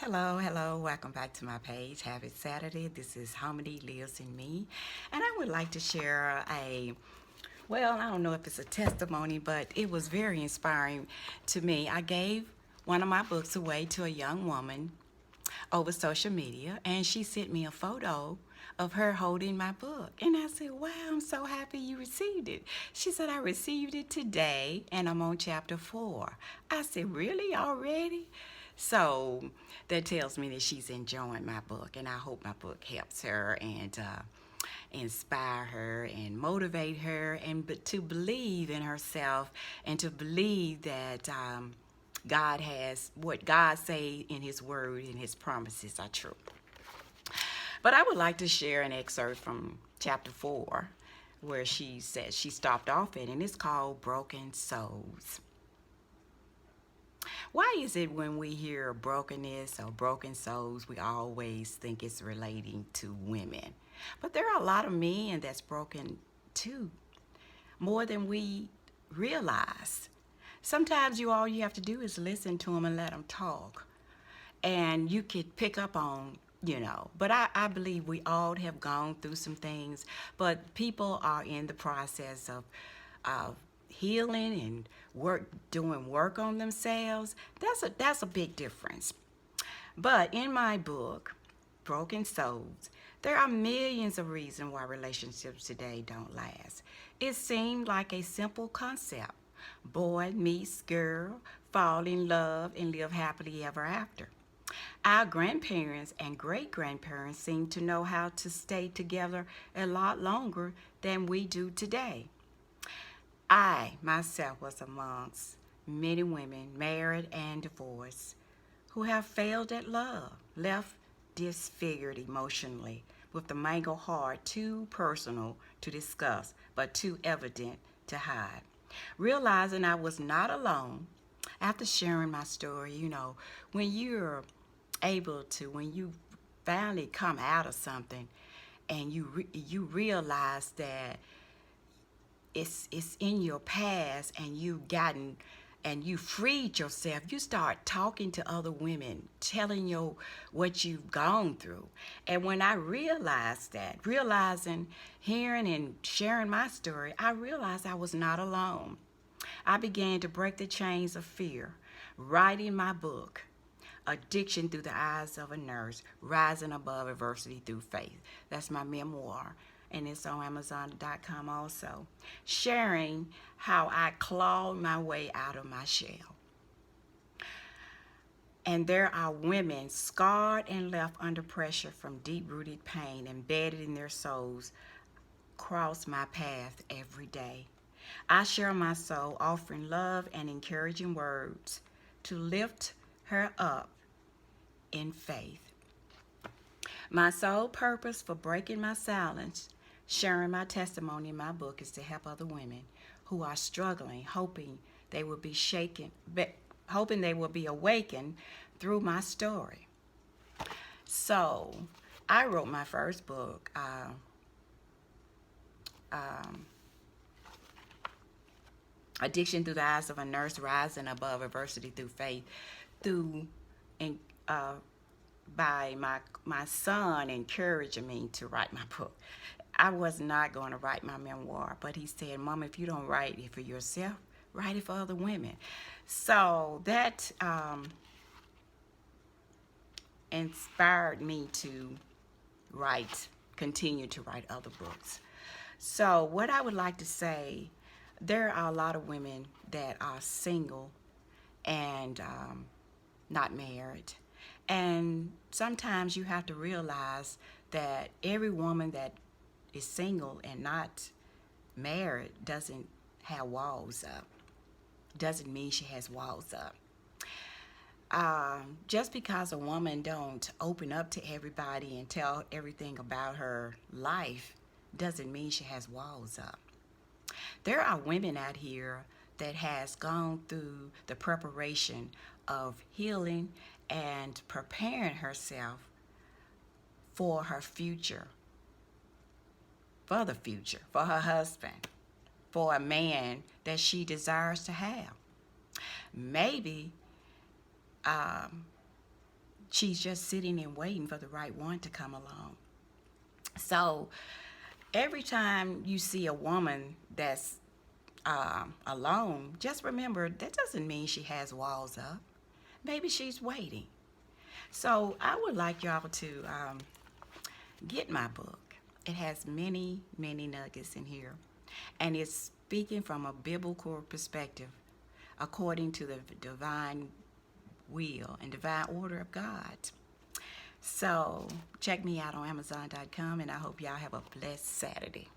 Hello, welcome back to my page. Happy Saturday. This is Harmony Lives in Me. And I would like to share I don't know if it's a testimony, but it was very inspiring to me. I gave one of my books away to a young woman over social media, and she sent me a photo of her holding my book. And I said, wow, I'm so happy you received it. She said, I received it today, and I'm on chapter 4. I said, really, already? So that tells me that she's enjoying my book, and I hope my book helps her and inspire her and motivate her and to believe in herself and to believe that God has what God say in his word and his promises are true. But I would like to share an excerpt from chapter 4 where she says she stopped off at, and it's called Broken Souls. Why is it when we hear brokenness or broken souls, we always think it's relating to women? But there are a lot of men that's broken too, more than we realize. Sometimes all you have to do is listen to them and let them talk. And you could pick up on, but I believe we all have gone through some things, but people are in the process of healing and doing work on themselves. That's a big difference. But in my book, Broken Souls, there are millions of reasons why relationships today don't last. It seemed like a simple concept. Boy meets girl, fall in love, and live happily ever after. Our grandparents and great grandparents seem to know how to stay together a lot longer than we do today. I myself was amongst many women, married and divorced, who have failed at love, left disfigured emotionally, with the mangled heart too personal to discuss, but too evident to hide. Realizing I was not alone, after sharing my story, when you're able to, when you finally come out of something and you realize that it's in your past and you freed yourself, you start talking to other women, telling you what you've gone through. And when I realized that, realizing, hearing and sharing my story, I realized I was not alone. I began to break the chains of fear, writing my book, Addiction Through the Eyes of a Nurse, Rising Above Adversity Through Faith. That's my memoir, and it's on Amazon.com also, sharing how I clawed my way out of my shell. And there are women scarred and left under pressure from deep-rooted pain embedded in their souls cross my path every day. I share my soul, offering love and encouraging words to lift her up in faith. My sole purpose for breaking my silence, sharing my testimony in my book, is to help other women who are struggling, hoping they will be awakened through my story. So, I wrote my first book, Addiction Through the Eyes of a Nurse, Rising Above Adversity Through Faith, through and by my son encouraging me to write my book. I was not going to write my memoir, but he said, Mom, if you don't write it for yourself, write it for other women. So that inspired me to continue to write other books. So what I would like to say, there are a lot of women that are single and not married. And sometimes you have to realize that every woman that is single and not married doesn't have walls up. Doesn't mean she has walls up. Just because a woman don't open up to everybody and tell everything about her life doesn't mean she has walls up. There are women out here that has gone through the preparation of healing and preparing herself for her future, for the future, for her husband, for a man that she desires to have. Maybe She's just sitting and waiting for the right one to come along. So every time you see a woman that's alone, just remember that doesn't mean she has walls up. Maybe she's waiting. So I would like y'all to get my book. It has many, many nuggets in here. And it's speaking from a biblical perspective according to the divine will and divine order of God. So check me out on Amazon.com, and I hope y'all have a blessed Saturday.